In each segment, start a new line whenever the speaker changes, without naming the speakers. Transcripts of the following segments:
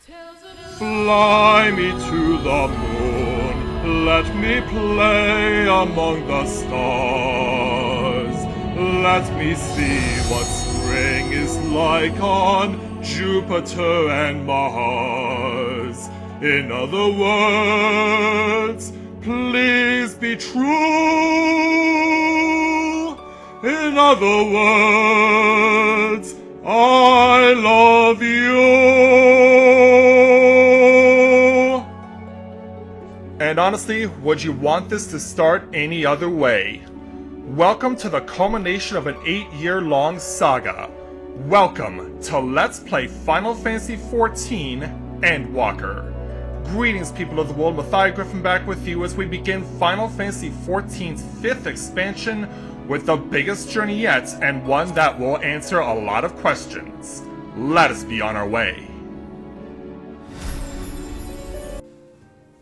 Fly me to the moon, let me play among the stars. Let me see what spring is like on Jupiter and Mars. In other words, please be true. In other words, I love you. And honestly, would you want this to start any other way? Welcome to the culmination of an 8-year-long saga. Welcome to Let's Play Final Fantasy XIV Endwalker. Greetings, people of the world, Matthias Griffin back with you as we begin Final Fantasy XIV's 5th expansion with the biggest journey yet and one that will answer a lot of questions. Let us be on our way.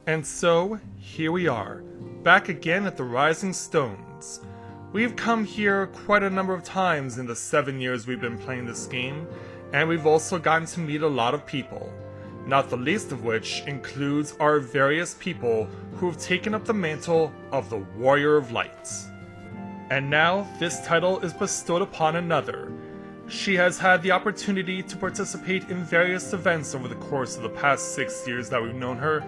And so, here we are, back again at the Rising Stones. We've come here quite a number of times in the 7 years we've been playing this game, and we've also gotten to meet a lot of people, not the least of which includes our various people who have taken up the mantle of the Warrior of Light. And now, this title is bestowed upon another. She has had the opportunity to participate in various events over the course of the past 6 years that we've known her,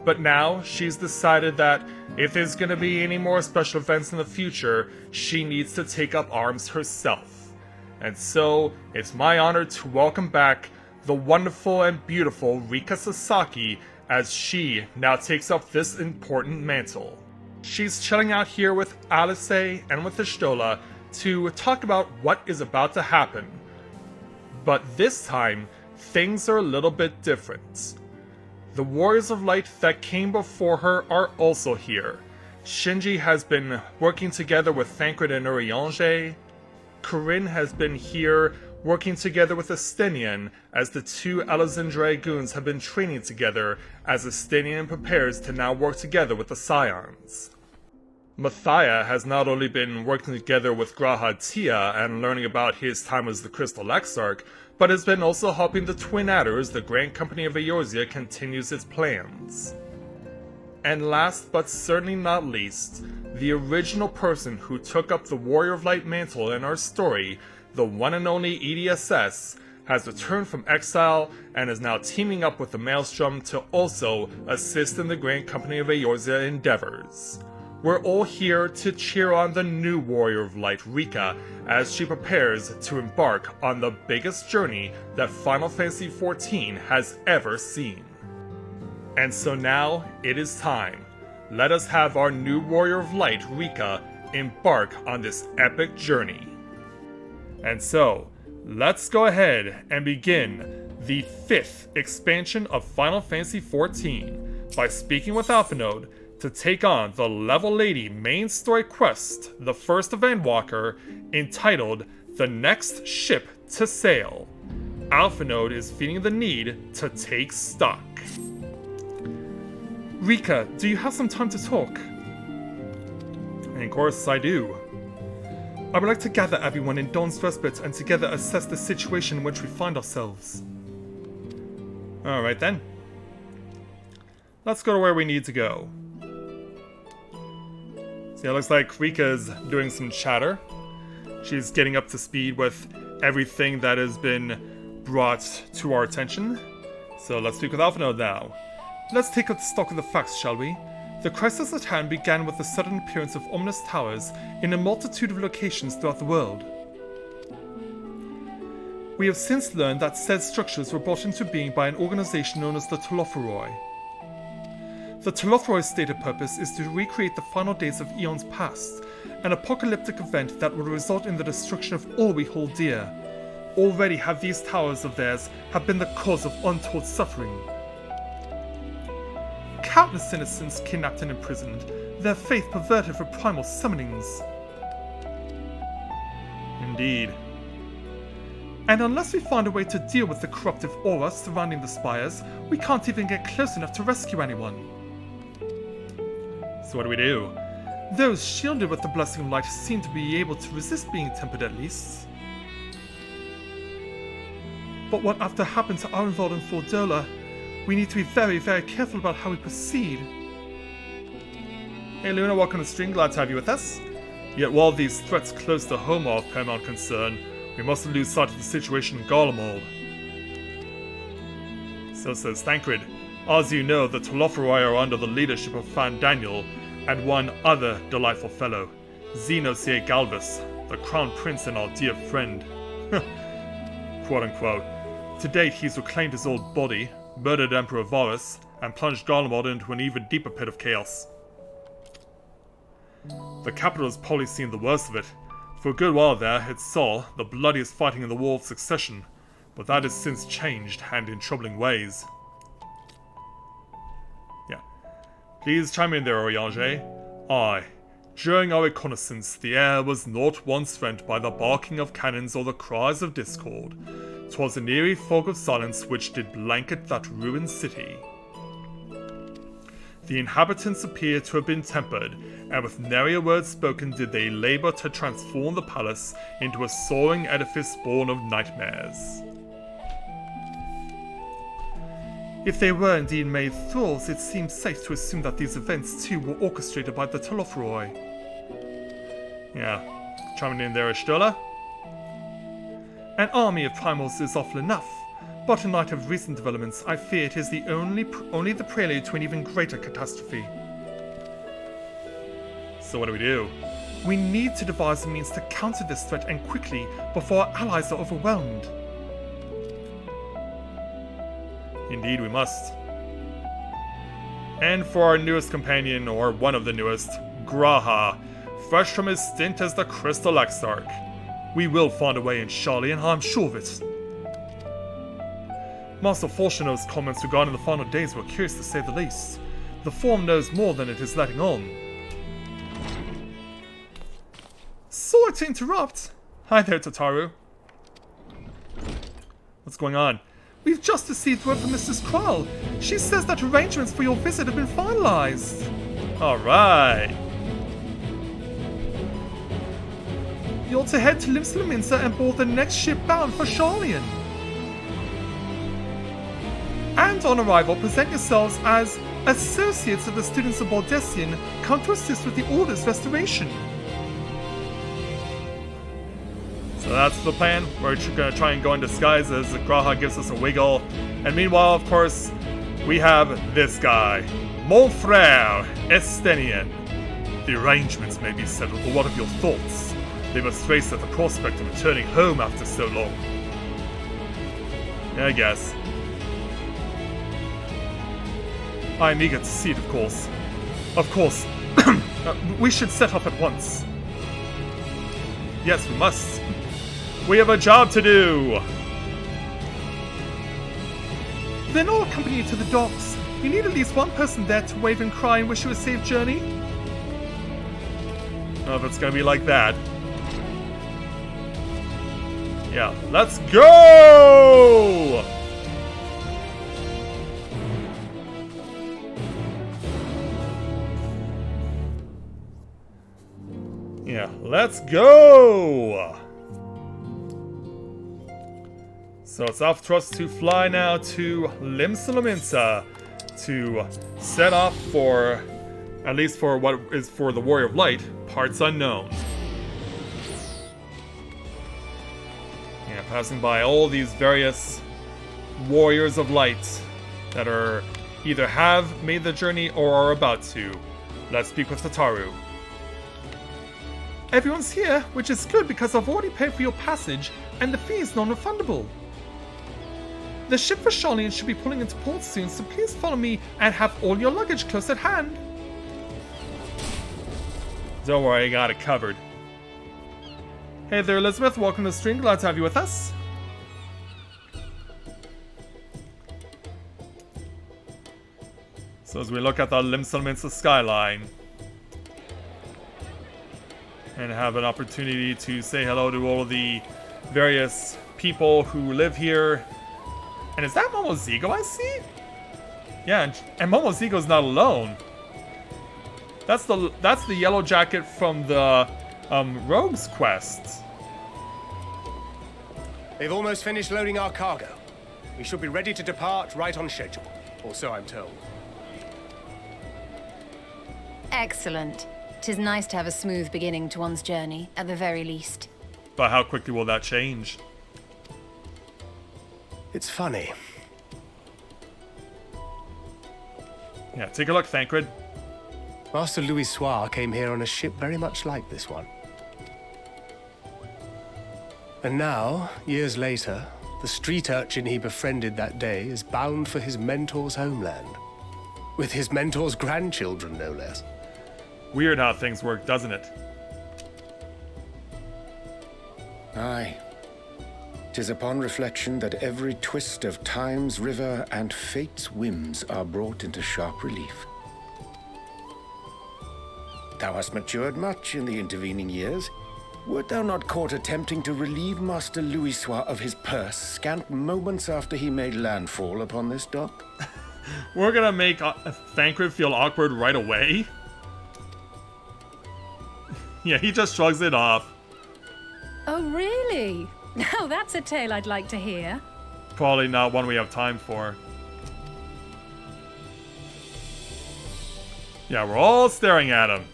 but now she's decided that if there's going to be any more special events in the future, she needs to take up arms herself. And so, it's my honor to welcome back the wonderful and beautiful Rika Sasaki as she now takes up this important mantle. She's chilling out here with Alice and with Ishtola to talk about what is about to happen. But this time, things are a little bit different. The Warriors of Light that came before her are also here. Shinji has been working together with Thancred and Urianger. Corinne has been here working together with Estinian as the two Elezen Dragoons have been training together as Estinian prepares to now work together with the Scions. Mathia has not only been working together with Graha Tia and learning about his time as the Crystal Exarch, but has been also helping the Twin Adders, the Grand Company of Eorzea, continues its plans. And last but certainly not least, the original person who took up the Warrior of Light mantle in our story, the one and only EDSS, has returned from exile and is now teaming up with the Maelstrom to also assist in the Grand Company of Eorzea endeavors. We're all here to cheer on the new Warrior of Light, Rika, as she prepares to embark on the biggest journey that Final Fantasy XIV has ever seen. And so now, it is time. Let us have our new Warrior of Light, Rika, embark on this epic journey. And so, let's go ahead and begin the 5th expansion of Final Fantasy XIV by speaking with Alphinaud to take on the Level 80 main story quest, the first of Endwalker, entitled The Next Ship to Sail. Alphinaud is feeling the need to take stock. Rika, do you have some time to talk? And of course I do. I would like to gather everyone in Dawn's Respite and together assess the situation in which we find ourselves. Alright then. Let's go to where we need to go. So it looks like Rika's doing some chatter. She's getting up to speed with everything that has been brought to our attention. So let's speak with Alphinaud now. Let's take a stock of the facts, shall we? The crisis at hand began with the sudden appearance of ominous towers in a multitude of locations throughout the world. We have since learned that said structures were brought into being by an organization known as the Telophoroi. The Telophoroi's stated purpose is to recreate the final days of eons past, an apocalyptic event that will result in the destruction of all we hold dear. Already have these towers of theirs have been the cause of untold suffering. Countless innocents kidnapped and imprisoned, their faith perverted for primal summonings. Indeed. And unless we find a way to deal with the corruptive aura surrounding the spires, we can't even get close enough to rescue anyone. So what do? Those shielded with the Blessing of Light seem to be able to resist being tempered at least. But what after happened to Arenvald and Fordola? We need to be very, very careful about how we proceed. Hey Luna, welcome to the stream. Glad to have you with us. Yet while these threats close to home are of paramount concern, we mustn't lose sight of the situation in Garlemald. So says Thancred. As you know, the Telophoroi are under the leadership of Fan Daniel and one other delightful fellow, Xenosier Galvus, the Crown Prince and our dear friend. Quote-unquote. To date, he's reclaimed his old body, murdered Emperor Varus, and plunged Garlemald into an even deeper pit of chaos. The capital has probably seen the worst of it. For a good while there, it saw the bloodiest fighting in the War of Succession, but that has since changed, and in troubling ways. Yeah. Please chime in there, Oriange. Aye. During our reconnaissance, the air was not once rent by the barking of cannons or the cries of discord. 'Twas an eerie fog of silence which did blanket that ruined city. The inhabitants appear to have been tempered, and with nary a word spoken did they labour to transform the palace into a soaring edifice born of nightmares. If they were indeed made thralls, it seems safe to assume that these events too were orchestrated by the Telophoroi. Yeah, chiming in there, Ashtola. An army of primals is awful enough, but in light of recent developments, I fear it is only the prelude to an even greater catastrophe. So what do we do? We need to devise a means to counter this threat, and quickly, before our allies are overwhelmed. Indeed we must. And for our newest companion, or one of the newest, Graha, fresh from his stint as the Crystal Exarch. We will find a way in, Charlie, I'm sure of it. Master Fortuno's comments regarding the final days were curious to say the least. The form knows more than it is letting on. Sorry to interrupt. Hi there, Tataru. What's going on? We've just received word from Mrs. Krull. She says that arrangements for your visit have been finalized. Alright. You're to head to Limsalaminsa and board the next ship bound for Sharlayan. And on arrival, present yourselves as associates of the students of Baldessian, come to assist with the Order's restoration. So that's the plan. We're gonna try and go in disguise as Graha gives us a wiggle. And meanwhile, of course, we have this guy, Mon Frere Estenian. The arrangements may be settled, but what of your thoughts? They must face at the prospect of returning home after so long. I guess. I'm eager to see it, of course. Of course. We should set off at once. Yes, we must. We have a job to do! Then all accompany you to the docks. You need at least one person there to wave and cry and wish you a safe journey. Oh, if it's gonna be like that. Yeah, let's go! Yeah, let's go! So it's off to us to fly now to Limsalaminsa to set off for, at least for what is for the Warrior of Light, parts unknown. Yeah, passing by all these various Warriors of Light that are either have made the journey or are about to. Let's speak with Tataru. Everyone's here, which is good because I've already paid for your passage and the fee is non-refundable. The ship for Sharlayan should be pulling into port soon, so please follow me and have all your luggage close at hand. Don't worry, I got it covered. Hey there, Elizabeth. Welcome to the stream. Glad to have you with us. So as we look at the Limsalaminsa skyline and have an opportunity to say hello to all of the various people who live here. And is that Momozigo I see? Yeah, and Momozigo's not alone. That's the yellow jacket from the Rogue's Quest.
They've almost finished loading our cargo. We should be ready to depart right on schedule. or so I'm told.
Excellent. 'Tis nice to have a smooth beginning to one's journey, at the very least.
But how quickly will that change?
It's funny.
Yeah, take a look, Thancred.
Master Louis Soir came here on a ship very much like this one. And now, years later, the street urchin he befriended that day is bound for his mentor's homeland. With his mentor's grandchildren, no less.
Weird how things work, doesn't it?
Aye. 'Tis upon reflection that every twist of time's river and fate's whims are brought into sharp relief. Thou hast matured much in the intervening years. Wert thou not caught attempting to relieve Master Louis Soir of his purse scant moments after he made landfall upon this dock?
We're gonna make Thancred feel awkward right away? Yeah, he just shrugs it off.
Oh, really? Now that's a tale I'd like to hear.
Probably not one we have time for. Yeah, we're all staring at him.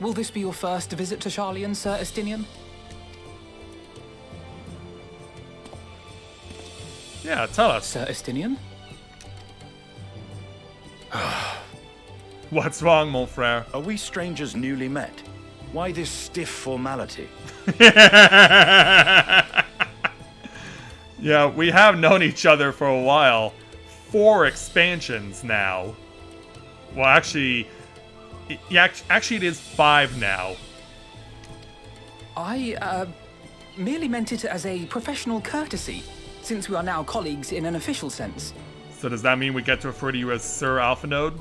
Will this be your first visit to Sharlayan, Sir Estinian?
Yeah, tell us.
Sir Estinian?
What's wrong, mon frère?
Are we strangers newly met? Why this stiff formality?
Yeah, we have known each other for a while. 4 expansions now. Well, actually, actually it is 5 now.
I, merely meant it as a professional courtesy, since we are now colleagues in an official sense.
So does that mean we get to refer to you as Sir Alphanode?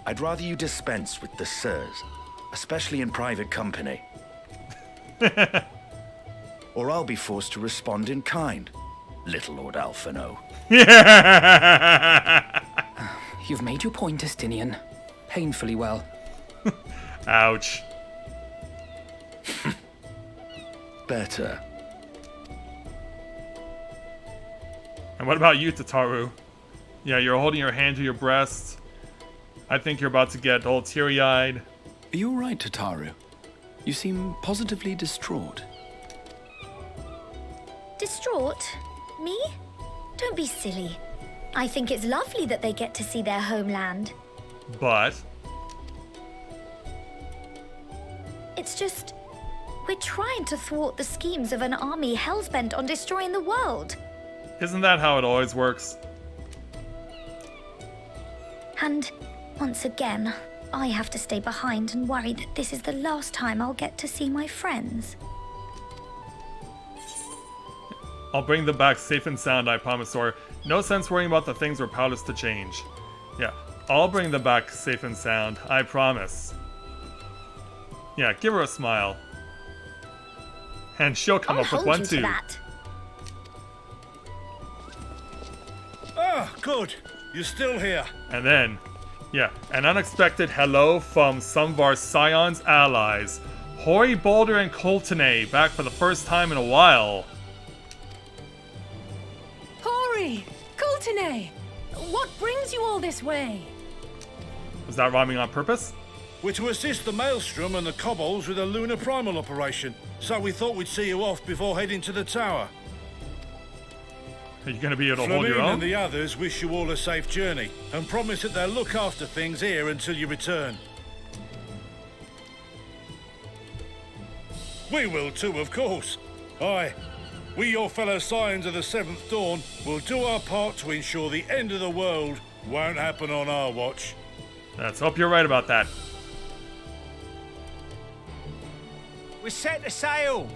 I'd rather you dispense with the sirs, especially in private company. Or I'll be forced to respond in kind, little Lord Alphino.
You've made your point, Estinian. Painfully well.
Ouch.
Better.
And what about you, Tataru? Yeah, you're holding your hand to your breast. I think you're about to get all teary-eyed.
Are you all right, Tataru? You seem positively distraught.
Distraught? Me? Don't be silly. I think it's lovely that they get to see their homeland.
But
It's just, we're trying to thwart the schemes of an army hellbent on destroying the world.
isn't that how it always works?
And once again, I have to stay behind and worry that this is the last time I'll get to see my friends.
I'll bring them back safe and sound, I promise, or no sense worrying about the things we're powerless to change. Yeah, I'll bring them back safe and sound, I promise. Yeah, give her a smile. And she'll come
I'll
up with
hold
one
you
too.
to that.
Ah, good. You're still here.
And then, yeah, an unexpected hello from some of our Scion's allies. Hori, Boulder, and Coltene, back for the first time in a while.
Hori! Coltene! What brings you all this way?
Was that rhyming on purpose?
We're to assist the Maelstrom and the Kobolds with a lunar primal operation, so we thought we'd see you off before heading to the tower.
Are you going to be able to hold your
Flamine
own?
and the others wish you all a safe journey, and promise that they'll look after things here until you return. We will too, of course. Aye. We, your fellow Scions of the Seventh Dawn, will do our part to ensure the end of the world won't happen on our watch.
Let's hope you're right about that.
We're set to sail!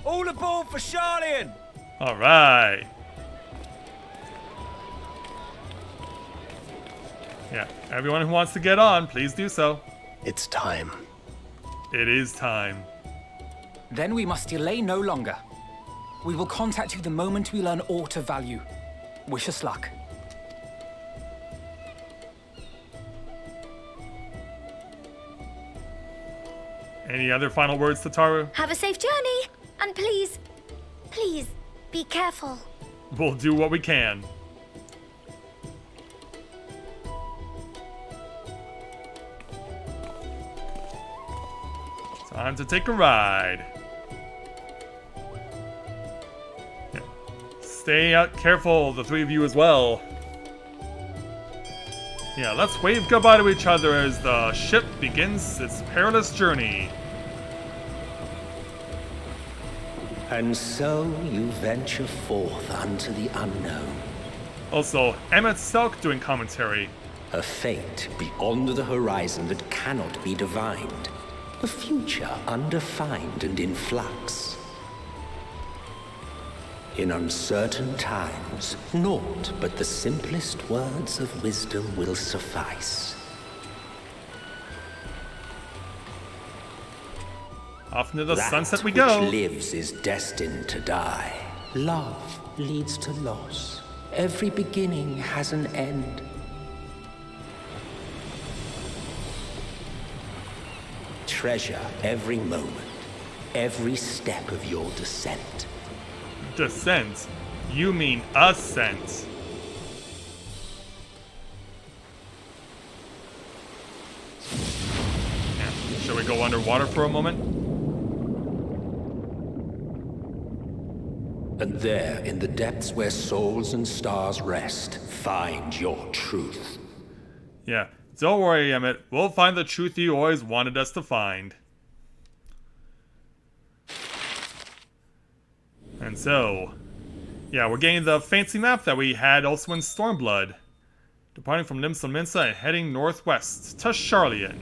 All aboard for Sharlayan!
Alright. Yeah, everyone who wants to get on, please do so.
It's time.
It is time.
Then we must delay no longer. We will contact you the moment we learn aught of value. Wish us luck.
Any other final words, Tataru?
Have a safe journey, and please, please, be careful.
We'll do what we can. Time to take a ride. Yeah. Stay out careful, the three of you as well. Yeah, let's wave goodbye to each other as the ship begins its perilous journey.
And so you venture forth unto the unknown.
Also, Emmett Selk doing commentary.
A fate beyond the horizon that cannot be divined. A future undefined and in flux. In uncertain times, naught but the simplest words of wisdom will suffice.
Off into the
That
sunset we go.
which lives is destined to die. Love leads to loss. Every beginning has an end. Treasure every moment, every step of your descent.
Descent? You mean ascent. Yeah. Shall we go underwater for a moment?
And there, in the depths where souls and stars rest, find your truth.
Yeah. Don't worry, Emmett. We'll find the truth you always wanted us to find. And so, yeah, we're getting the fancy map that we had also in Stormblood. Departing from Limsa Minsa and heading northwest to Sharlayan.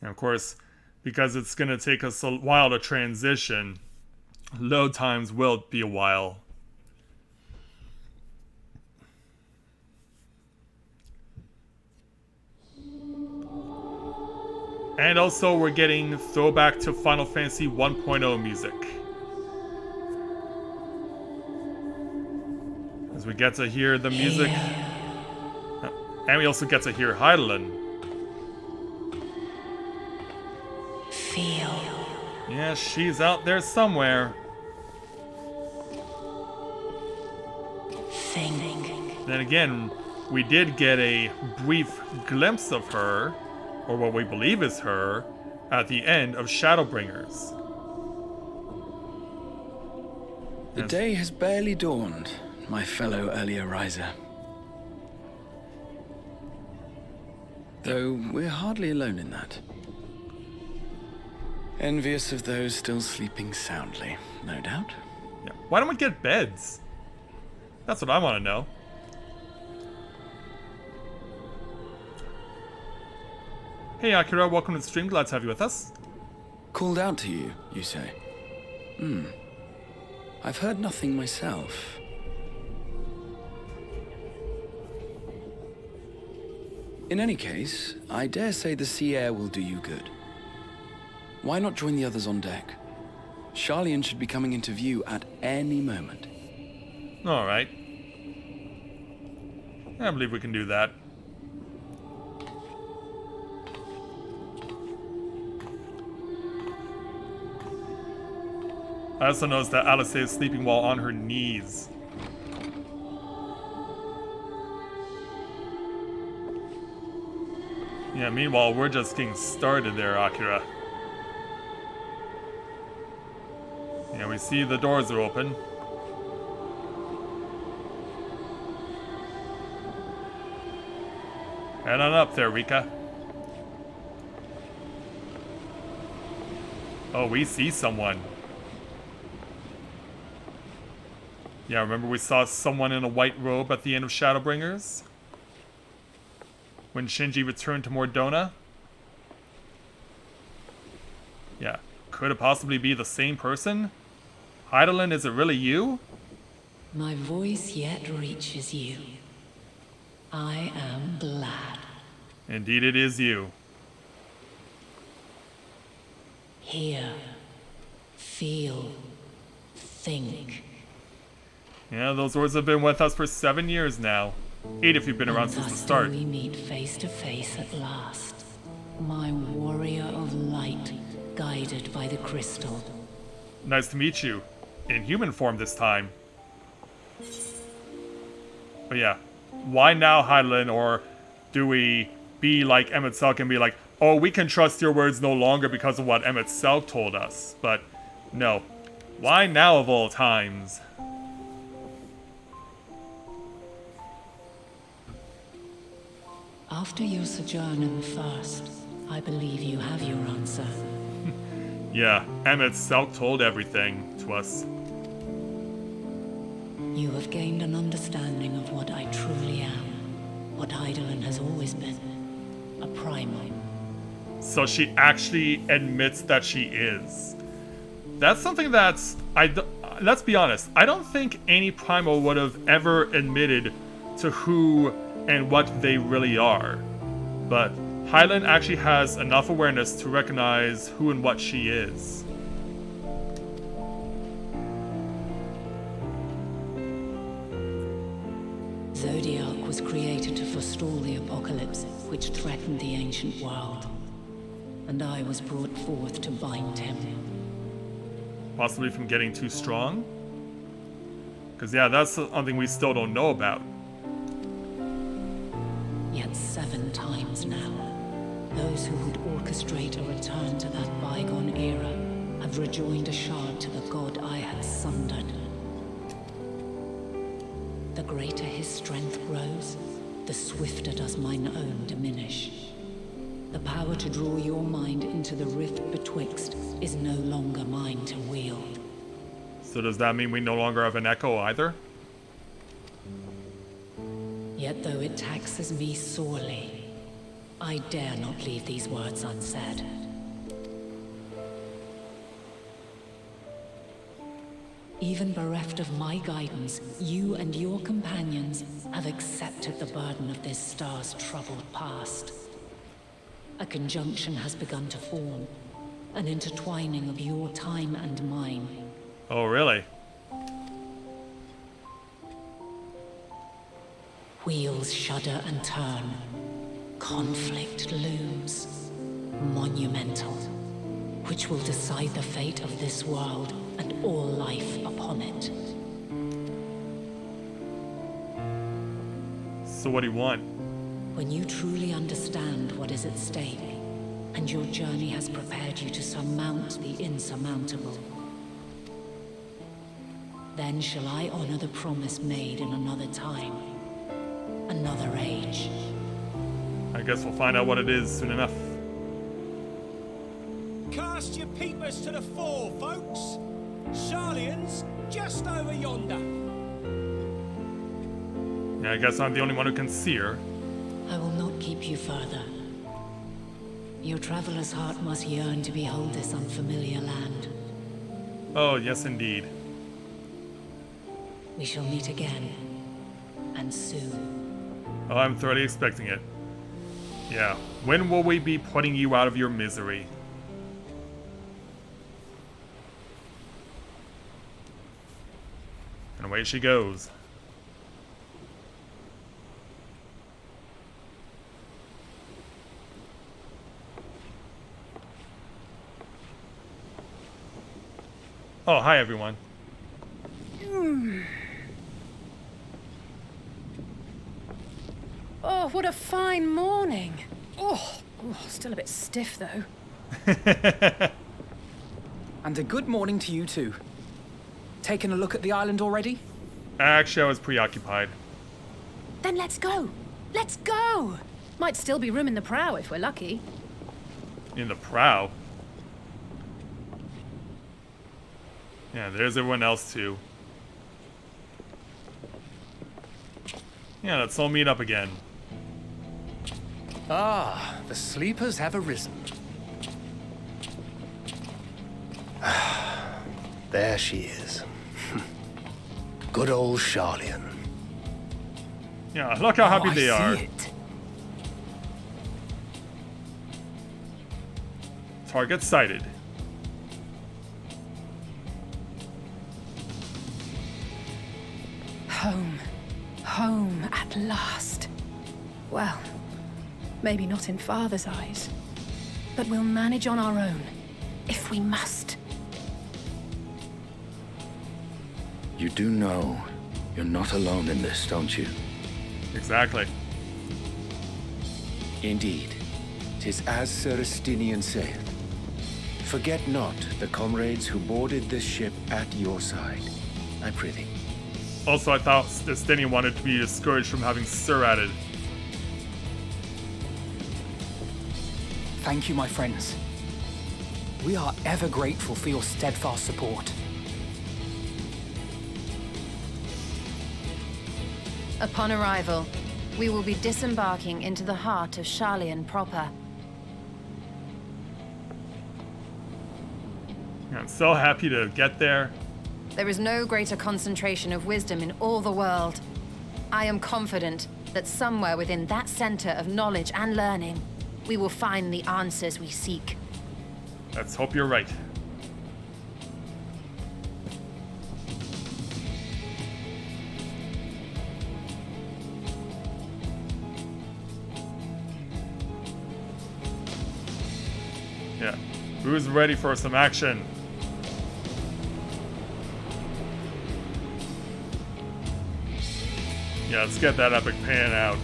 And of course, because it's going to take us a while to transition, load times will be a while. And also, we're getting throwback to Final Fantasy 1.0 music. As we get to hear the music. And we also get to hear Heidelin.
Feel.
Yeah, she's out there somewhere.
Think.
Then again, we did get a brief glimpse of her, or what we believe is her, at the end of Shadowbringers.
The day has barely dawned, my fellow earlier riser. Though we're hardly alone in that. Envious of those still sleeping soundly, no doubt.
Yeah. Why don't we get beds? That's what I want to know. Hey Akira, welcome to the stream. Glad to have you with us.
Called out to you, you say? I've heard nothing myself. In any case, I dare say the sea air will do you good. Why not join the others on deck? Sharlayan should be coming into view at any moment.
Alright. I believe we can do that. I also noticed that Alice is sleeping while on her knees. Yeah, meanwhile, we're just getting started there, Akira. Yeah, we see the doors are open. Head on up there, Rika. Oh, we see someone. Yeah, remember we saw someone in a white robe at the end of Shadowbringers? When Shinji returned to Mordona? Yeah, could it possibly be the same person? Heidelin, is it really you?
My voice yet reaches you. I am glad.
Indeed it is you.
Here, Feel. Think.
Yeah, those words have been with us for 7 years now. 8 if you've been around since the start.
We meet face to face at last. My warrior of light, guided by the crystal.
Nice to meet you. In human form this time. But yeah, why now, Hydaelyn? Or do we be like Emet-Selch and be like, oh, we can trust your words no longer because of what Emet-Selch told us? But no. Why now of all times?
After your sojourn in the First, I believe you have your answer.
Yeah, Emet-Selch told everything to us.
You have gained an understanding of what I truly am. What Hydaelyn has always been. A primal.
So she actually admits that she is. That's something that's... let's be honest. I don't think any primal would have ever admitted to who and what they really are. But Hydaelyn actually has enough awareness to recognize who and what she is.
Zodiac was created to forestall the apocalypse which threatened the ancient world. And I was brought forth to bind him.
Possibly from getting too strong? Because yeah, that's something we still don't know about.
Yet 7 times now, those who would orchestrate a return to that bygone era have rejoined a shard to the god I had sundered. The greater his strength grows, the swifter does mine own diminish. The power to draw your mind into the rift betwixt is no longer mine to wield.
So does that mean we no longer have an echo either?
Yet though it taxes me sorely, I dare not leave these words unsaid. Even bereft of my guidance, you and your companions have accepted the burden of this star's troubled past. A conjunction has begun to form, an intertwining of your time and mine.
Oh, really?
Wheels shudder and turn. Conflict looms. Monumental. Which will decide the fate of this world and all life upon it.
So what do you want?
When you truly understand what is at stake, and your journey has prepared you to surmount the insurmountable, then shall I honor the promise made in another time, another age.
I guess we'll find out what it is soon enough.
Cast your peepers to the fore, folks. Sharlayan's just over yonder.
Yeah, I guess I'm the only one who can see her.
I will not keep you further. Your traveler's heart must yearn to behold this unfamiliar land.
Oh, yes indeed.
We shall meet again, and soon.
Oh, I'm thoroughly expecting it. Yeah, when will we be putting you out of your misery? And away she goes. Oh, hi everyone.
Oh, what a fine morning. Oh, still a bit stiff though.
And a good morning to you too. Taken a look at the island already?
Actually, I was preoccupied.
Then let's go. Let's go. Might still be room in the prow if we're lucky.
In the prow? Yeah, there's everyone else too. Yeah, let's all meet up again.
Ah, the sleepers have arisen. There she is. Good old Sharlayan.
Yeah, look how happy they are. Target sighted.
home. Home at last. Well, maybe not in Father's eyes, but we'll manage on our own, if we must.
You do know you're not alone in this, don't you?
Exactly.
Indeed. 'Tis as Sir Estinian saith. Forget not the comrades who boarded this ship at your side, I prithee.
Also, I thought Estinian wanted to be discouraged from having Sir added.
Thank you, my friends. We are ever grateful for your steadfast support.
Upon arrival, we will be disembarking into the heart of Sharlayan proper.
I'm so happy to get there.
There is no greater concentration of wisdom in all the world. I am confident that somewhere within that center of knowledge and learning, we will find the answers we seek.
Let's hope you're right. Yeah. Who's ready for some action? Yeah, let's get that epic pan out.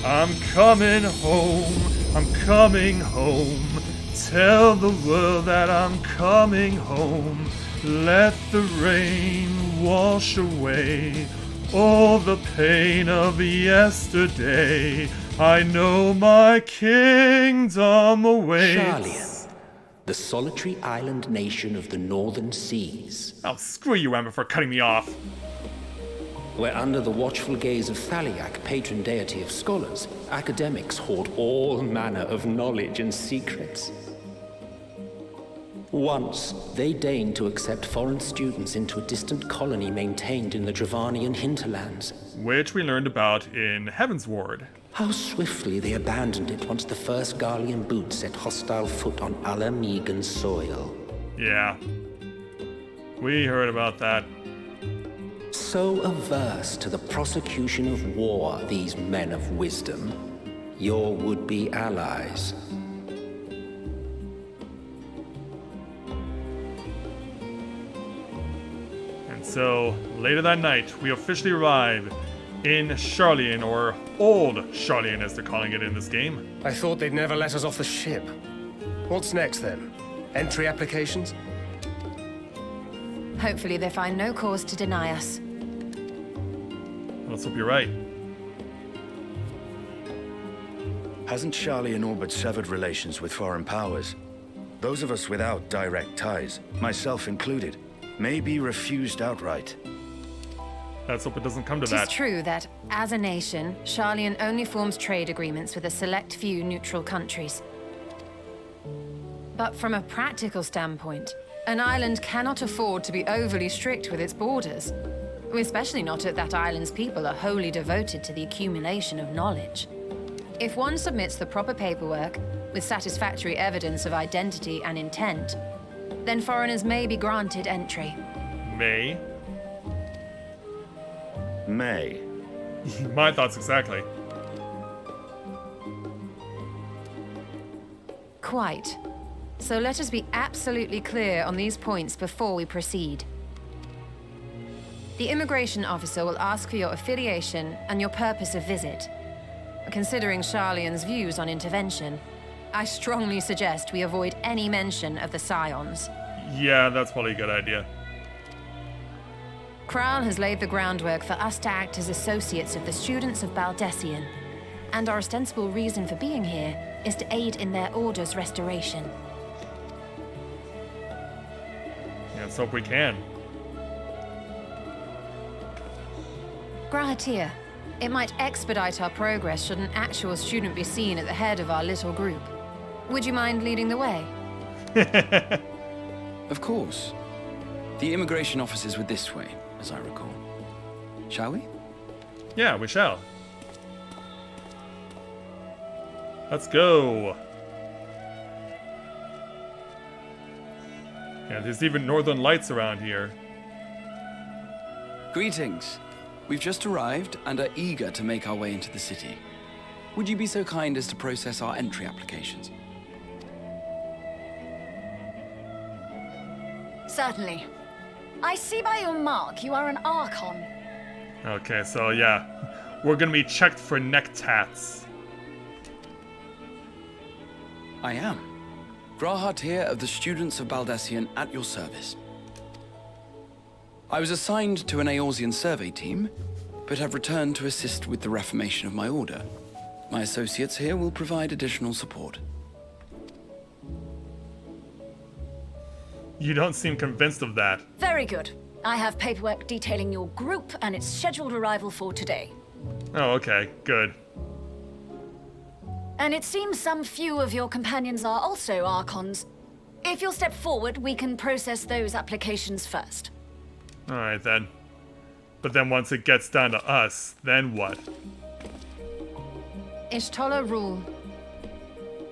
I'm coming home, I'm coming home. Tell the world that I'm coming home. Let the rain wash away all the pain of yesterday. I know my kingdom awaits.
Sharlayan, the solitary island nation of the northern seas.
Oh, screw you, Emma, for cutting me off.
Where under the watchful gaze of Thaliak, patron deity of scholars, academics hoard all manner of knowledge and secrets. Once, they deigned to accept foreign students into a distant colony maintained in the Dravanian hinterlands.
Which we learned about in Heavensward.
How swiftly they abandoned it once the first Garlean boot set hostile foot on Alamegan soil.
Yeah. We heard about that.
So averse to the prosecution of war, these men of wisdom, your would-be allies.
And so, later that night, we officially arrive in Sharlayan, or Old Sharlayan as they're calling it in this game.
I thought they'd never let us off the ship. What's next then? Entry applications?
Hopefully they find no cause to deny us.
Let's hope you're right.
Hasn't Sharlayan all but severed relations with foreign powers? Those of us without direct ties, myself included, may be refused outright.
Let's hope it doesn't come to that.
It is true that, as a nation, Sharlayan only forms trade agreements with a select few neutral countries. But from a practical standpoint, an island cannot afford to be overly strict with its borders. Especially not if that island's people are wholly devoted to the accumulation of knowledge. If one submits the proper paperwork, with satisfactory evidence of identity and intent, then foreigners may be granted entry.
May?
May.
My thoughts exactly.
Quite. So let us be absolutely clear on these points before we proceed. The immigration officer will ask for your affiliation and your purpose of visit. Considering Sharlayan's views on intervention, I strongly suggest we avoid any mention of the Scions.
Yeah, that's probably a good idea.
Kral has laid the groundwork for us to act as associates of the students of Baldessian, and our ostensible reason for being here is to aid in their order's restoration.
Yeah, let's hope we can.
Grahatir, it might expedite our progress should an actual student be seen at the head of our little group. Would you mind leading the way?
Of course. The immigration officers were this way, as I recall. Shall we?
Yeah, we shall. Let's go. Yeah, there's even northern lights around here.
Greetings. We've just arrived and are eager to make our way into the city. Would you be so kind as to process our entry applications?
Certainly. I see by your mark you are an Archon.
Okay, so yeah, we're gonna be checked for neck tats.
I am. Grahart here of the Students of Baldesion at your service. I was assigned to an Eorzean survey team, but have returned to assist with the reformation of my order. My associates here will provide additional support.
You don't seem convinced of that.
Very good. I have paperwork detailing your group and its scheduled arrival for today.
Oh, okay, good.
And it seems some few of your companions are also Archons. If you'll step forward, we can process those applications first.
Alright then. But then once it gets down to us, then what?
Ishtola rule.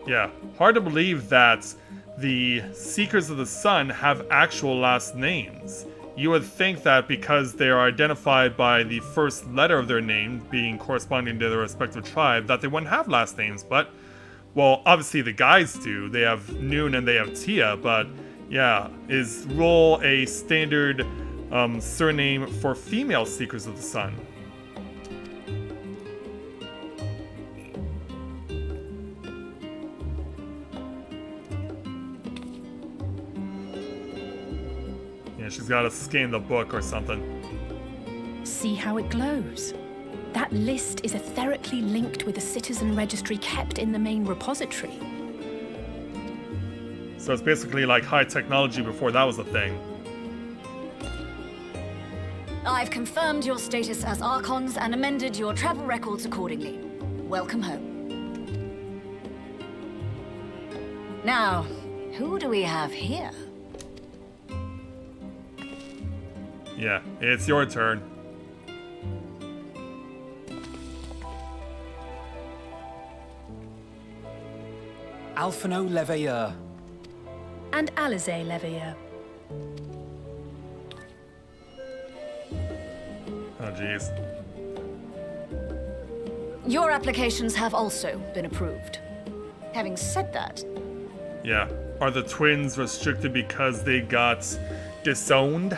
Yeah, hard to believe that the Seekers of the Sun have actual last names. You would think that because they are identified by the first letter of their name being corresponding to their respective tribe, that they wouldn't have last names, but, well, obviously the guys do. They have Noon and they have Tia, but yeah, is Rule a standard surname for female Seekers of the Sun? She's got to scan the book or something.
See how it glows? That list is etherically linked with the citizen registry kept in the main repository.
So it's basically like high technology before that was a thing.
I've confirmed your status as Archons and amended your travel records accordingly. Welcome home. Now, who do we have here?
Yeah, it's your turn.
Alphino Leveilleur.
And Alize Leveilleur.
Oh, jeez.
Your applications have also been approved. Having said that...
Yeah. Are the twins restricted because they got disowned?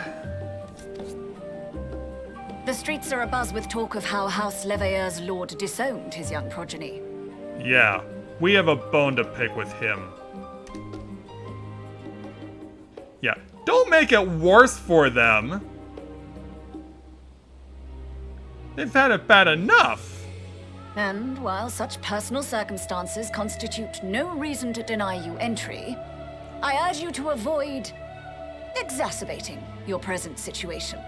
The streets are abuzz with talk of how House Leveilleur's lord disowned his young progeny.
Yeah, we have a bone to pick with him. Yeah, don't make it worse for them. They've had it bad enough.
And while such personal circumstances constitute no reason to deny you entry, I urge you to avoid exacerbating your present situation.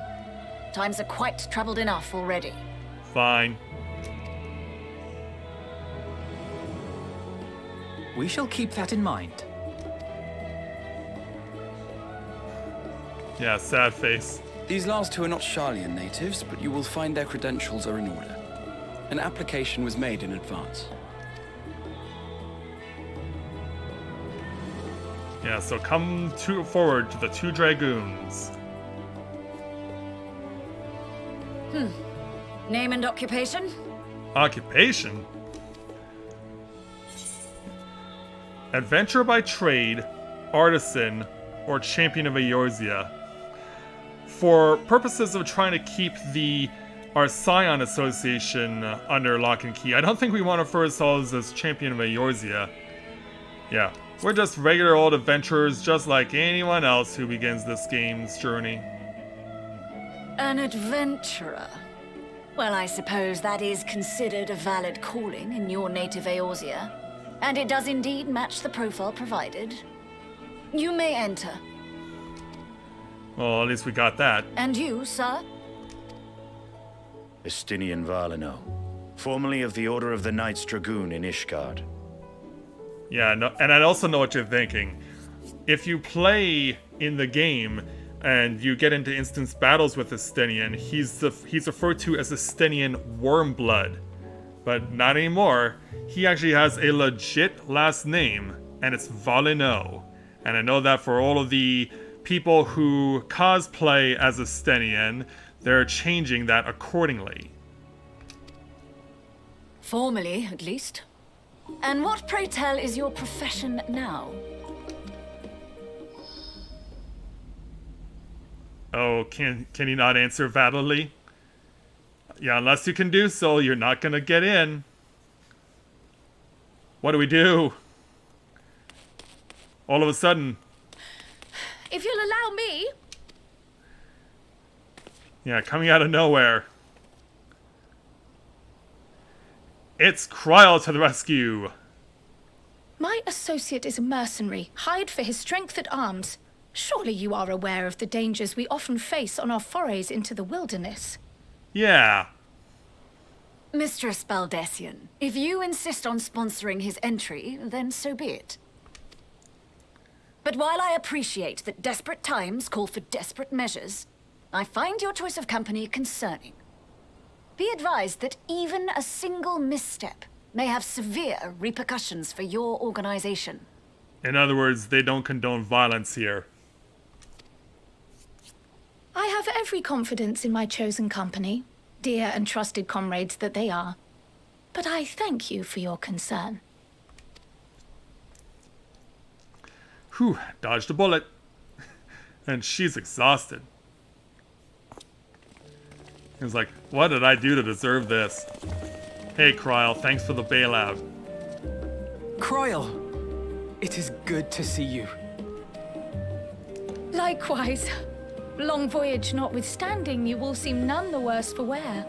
Times are quite troubled enough already.
Fine.
We shall keep that in mind.
Yeah, sad face.
These last two are not Sharlayan natives, but you will find their credentials are in order. An application was made in advance.
Yeah, so come forward to the two dragoons.
Name and occupation?
Occupation? Adventurer by trade, artisan, or champion of Eorzea. For purposes of trying to keep our Scion Association under lock and key, I don't think we want to refer ourselves as champion of Eorzea. Yeah, we're just regular old adventurers, just like anyone else who begins this game's journey.
An adventurer? Well, I suppose that is considered a valid calling in your native Eorzea. And it does indeed match the profile provided. You may enter.
Well, at least we got that.
And you, sir?
Estinian Valino, formerly of the Order of the Knights Dragoon in Ishgard.
Yeah, no, and I also know what you're thinking. If you play in the game and you get into instance battles with Estinian, he's referred to as Estinian Wormblood. But not anymore. He actually has a legit last name, and it's Valino. And I know that for all of the people who cosplay as a Stenian, they're changing that accordingly.
Formally, at least. And what, pray tell, is your profession now?
Oh, can you not answer validly? Yeah, unless you can do so, you're not gonna get in. What do we do? All of a sudden.
If you'll allow me.
Yeah, coming out of nowhere. It's Kryl to the rescue.
My associate is a mercenary, hired for his strength at arms. Surely you are aware of the dangers we often face on our forays into the wilderness.
Yeah.
Mistress Baldessian, if you insist on sponsoring his entry, then so be it. But while I appreciate that desperate times call for desperate measures, I find your choice of company concerning. Be advised that even a single misstep may have severe repercussions for your organization.
In other words, they don't condone violence here.
I have every confidence in my chosen company, dear and trusted comrades that they are. But I thank you for your concern.
Whew, dodged a bullet. And she's exhausted. He was like, what did I do to deserve this? Hey, Kryl, thanks for the bailout.
Kryl, it is good to see you.
Likewise. Long voyage notwithstanding, you all seem none the worse for wear.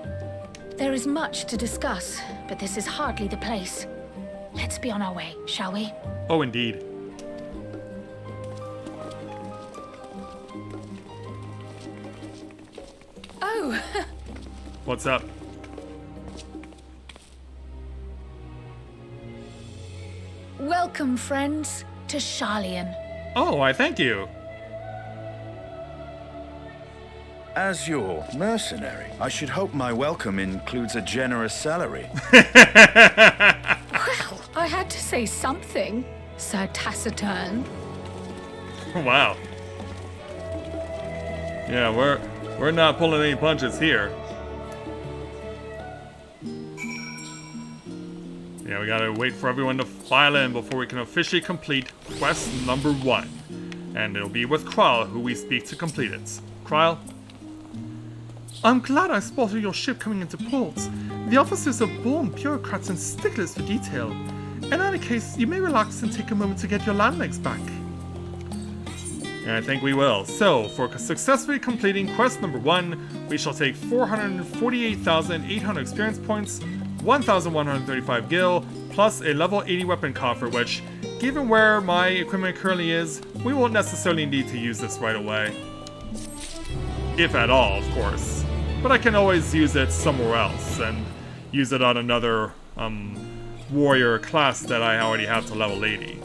There is much to discuss, but this is hardly the place. Let's be on our way, shall we?
Oh, indeed.
Oh!
What's up?
Welcome, friends, to Sharlayan.
Oh, I thank you.
As your mercenary, I should hope my welcome includes a generous salary.
Well, I had to say something, Sir Taciturn.
Wow. Yeah, we're not pulling any punches here. Yeah, we gotta wait for everyone to file in before we can officially complete quest number 1. And it'll be with Kryl who we speak to complete it. Kryl? I'm glad I spotted your ship coming into port. The officers are born bureaucrats and sticklers for detail. In any case, you may relax and take a moment to get your land legs back. And I think we will. So, for successfully completing quest number 1, we shall take 448,800 experience points, 1,135 gil, plus a level 80 weapon coffer, which, given where my equipment currently is, we won't necessarily need to use this right away. If at all, of course. But I can always use it somewhere else, and use it on another warrior class that I already have to level 80.